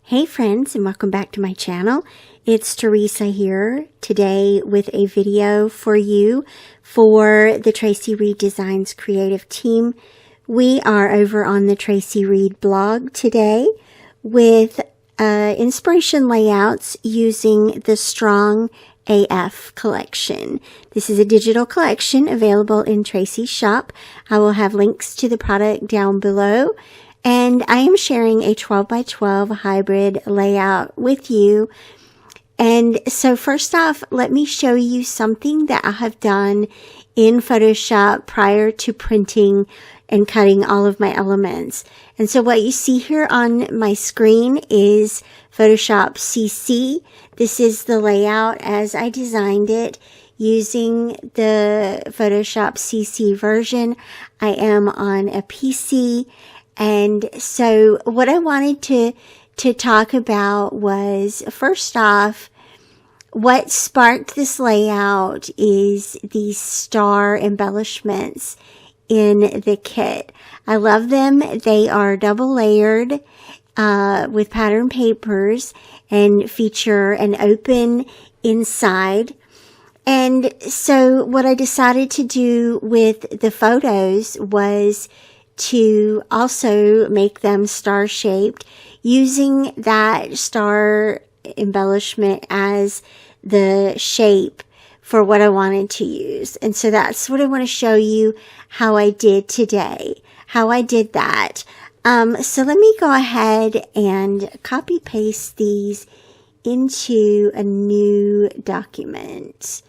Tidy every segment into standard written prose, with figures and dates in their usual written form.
Hey friends, and welcome back to my channel. It's Teresa here today with a video for you for the Traci Reed Designs Creative Team. We are over on the Traci Reed blog today with inspiration layouts using the Strong AF collection. This is a digital collection available in Traci's shop. I will have links to the product down below. And I am sharing a 12 by 12 hybrid layout with you. And so first off, let me show you something that I have done in Photoshop prior to printing and cutting all of my elements. And so what you see here on my screen is Photoshop CC. This is the layout as I designed it using the Photoshop CC version. I am on a PC. And so what I wanted to talk about was, first off, what sparked this layout is these star embellishments in the kit. I love them. They are double layered with pattern papers and feature an open inside. And so what I decided to do with the photos was to also make them star-shaped using that star embellishment as the shape for what I wanted to use. And so that's what I want to show you how I did today, how I did that. So let me go ahead and copy paste these into a new document.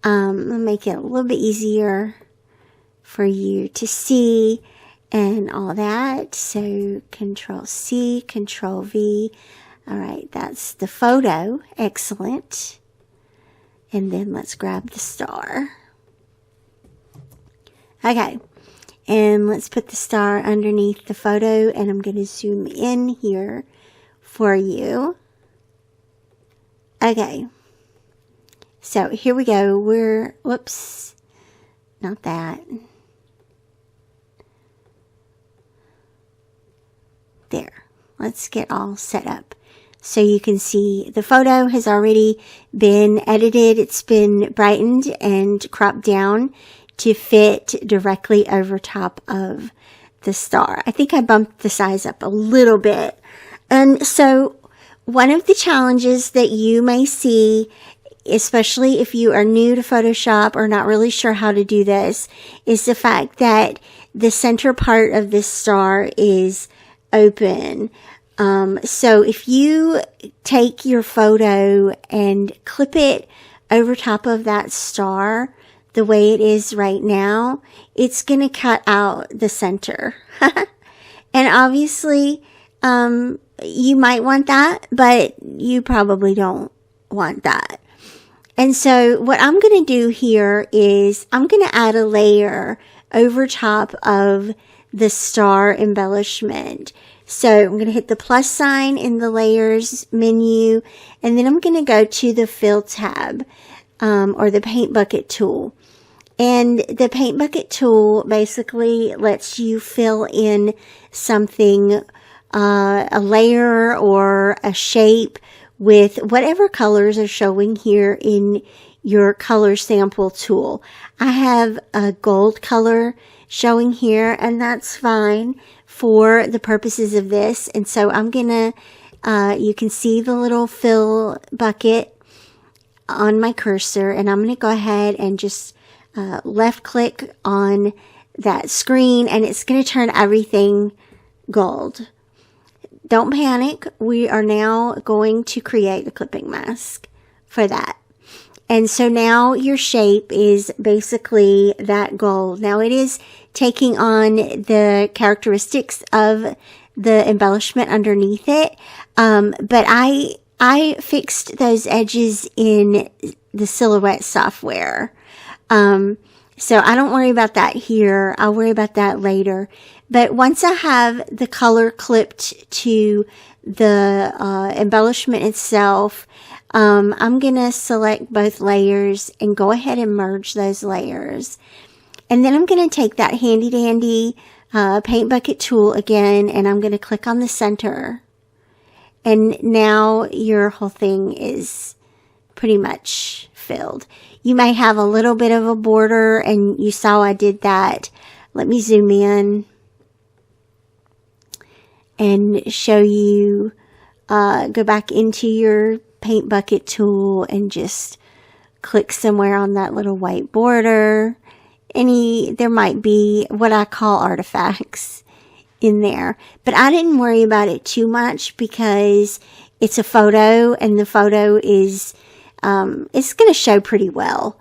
I'll make it a little bit easier for you to see and all that. So Control C, Control V. All right, that's the photo. Excellent. And then let's grab the star. Okay, and let's put the star underneath the photo, and I'm going to zoom in here for you. Okay, so here we go. Whoops, not that. There, let's get all set up. So you can see the photo has already been edited. It's been brightened and cropped down to fit directly over top of the star. I think I bumped the size up a little bit. And so one of the challenges that you may see, especially if you are new to Photoshop or not really sure how to do this, is the fact that the center part of this star is open. So if you take your photo and clip it over top of that star the way it is right now, it's going to cut out the center. And obviously, you might want that, but you probably don't want that. And so what I'm going to do here is I'm going to add a layer over top of the star embellishment. So I'm going to hit the plus sign in the layers menu, and then I'm going to go to the fill tab, or the paint bucket tool. And the paint bucket tool basically lets you fill in something, a layer or a shape with whatever colors are showing here in your color sample tool. I have a gold color showing here, and that's fine for the purposes of this. And so I'm gonna, you can see the little fill bucket on my cursor, and I'm gonna go ahead and just left click on that screen, and it's gonna turn everything gold. Don't panic. We are now going to create the clipping mask for that. And so now your shape is basically that gold. Now it is taking on the characteristics of the embellishment underneath it. But I fixed those edges in the Silhouette software. So I don't worry about that here. I'll worry about that later. But once I have the color clipped to the embellishment itself, I'm going to select both layers and go ahead and merge those layers. And then I'm going to take that handy dandy paint bucket tool again, and I'm going to click on the center. And now your whole thing is pretty much filled. You may have a little bit of a border, and you saw I did that. Let me zoom in and show you. Go back into your paint bucket tool and just click somewhere on that little white border. There might be what I call artifacts in there, but I didn't worry about it too much because it's a photo, and the photo is it's going to show pretty well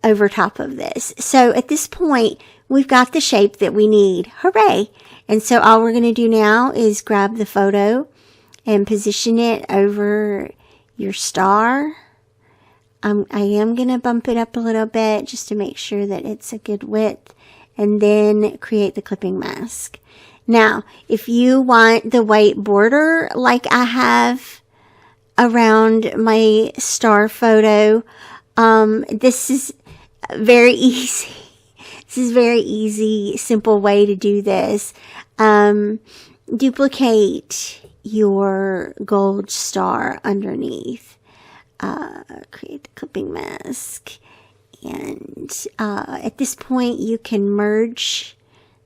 over top of this. So at this point, we've got the shape that we need. Hooray! And so all we're going to do now is grab the photo and position it over your star. I am going to bump it up a little bit just to make sure that it's a good width, and then create the clipping mask. Now, if you want the white border like I have around my star photo, this is very easy. This is very easy, simple way to do this. Duplicate your gold star underneath. Create the clipping mask. And at this point, you can merge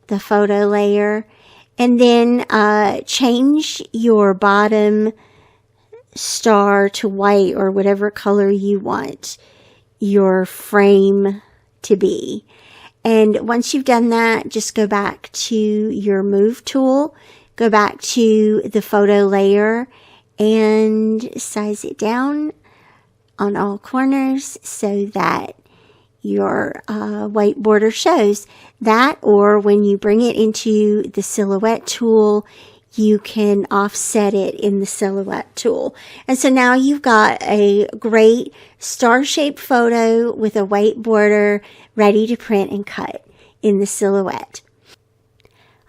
the photo layer. And then change your bottom star to white or whatever color you want your frame to be. And once you've done that, just go back to your move tool, go back to the photo layer, and size it down on all corners so that your white border shows. That, or when you bring it into the silhouette tool, you can offset it in the silhouette tool. And so now you've got a great star-shaped photo with a white border ready to print and cut in the silhouette.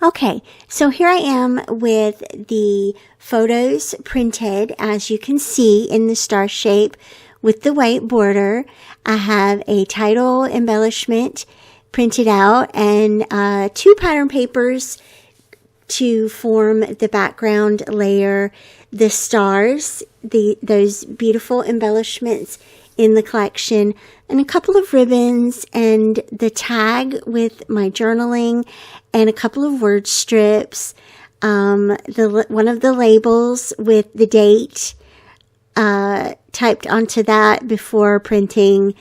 Okay, so here I am with the photos printed, as you can see, in the star shape with the white border. I have a title embellishment printed out and 2 pattern papers to form the background layer, the stars, those beautiful embellishments in the collection, and a couple of ribbons, and the tag with my journaling, and a couple of word strips, one of the labels with the date typed onto that before printing.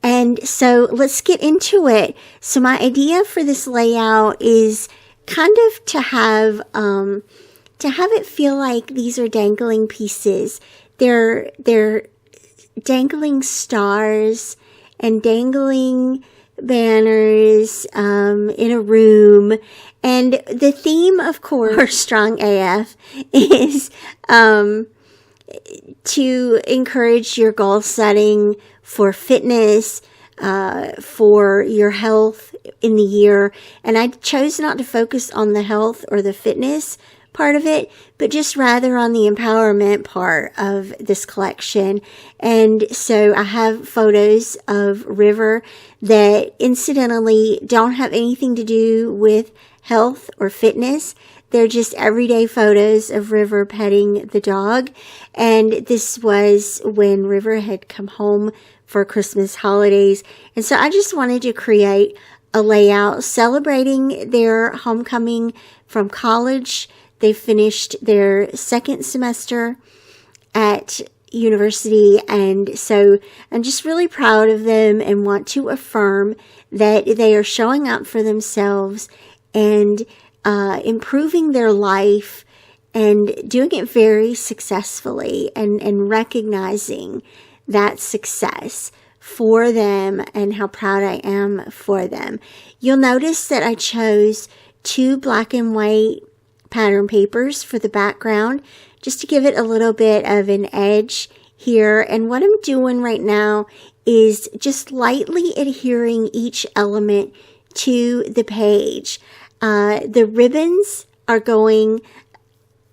And so let's get into it. So my idea for this layout is kind of to have it feel like these are dangling pieces. They're dangling stars and dangling banners in a room. And the theme, of course, Strong AF, is to encourage your goal setting for fitness, for your health in the year. And I chose not to focus on the health or the fitness part of it, but just rather on the empowerment part of this collection. And so I have photos of River that incidentally don't have anything to do with health or fitness. They're just everyday photos of River petting the dog. And this was when River had come home for Christmas holidays. And so I just wanted to create a layout celebrating their homecoming from college. They finished their second semester at university, and so I'm just really proud of them and want to affirm that they are showing up for themselves and improving their life and doing it very successfully, and recognizing that success for them and how proud I am for them. You'll notice that I chose 2 black and white pattern papers for the background just to give it a little bit of an edge here. And what I'm doing right now is just lightly adhering each element to the page. The ribbons are going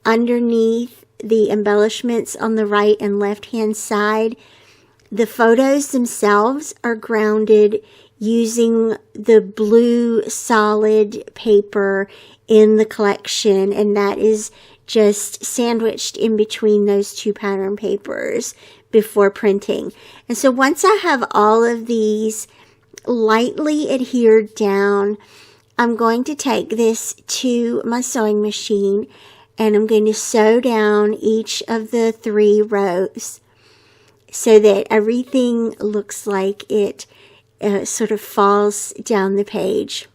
underneath the embellishments on the right and left hand side. The photos themselves are grounded using the blue solid paper in the collection, and that is just sandwiched in between those two pattern papers before printing. And so once I have all of these lightly adhered down, I'm going to take this to my sewing machine and I'm going to sew down each of the 3 rows so that everything looks like it sort of falls down the page.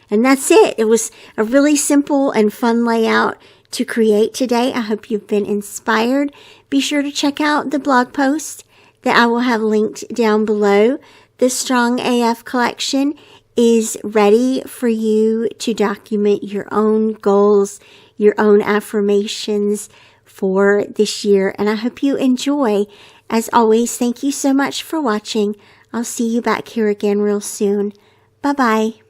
And that's it. It was a really simple and fun layout to create today. I hope you've been inspired. Be sure to check out the blog post that I will have linked down below. The Strong AF collection is ready for you to document your own goals, your own affirmations for this year. And I hope you enjoy. As always, thank you so much for watching. I'll see you back here again real soon. Bye-bye.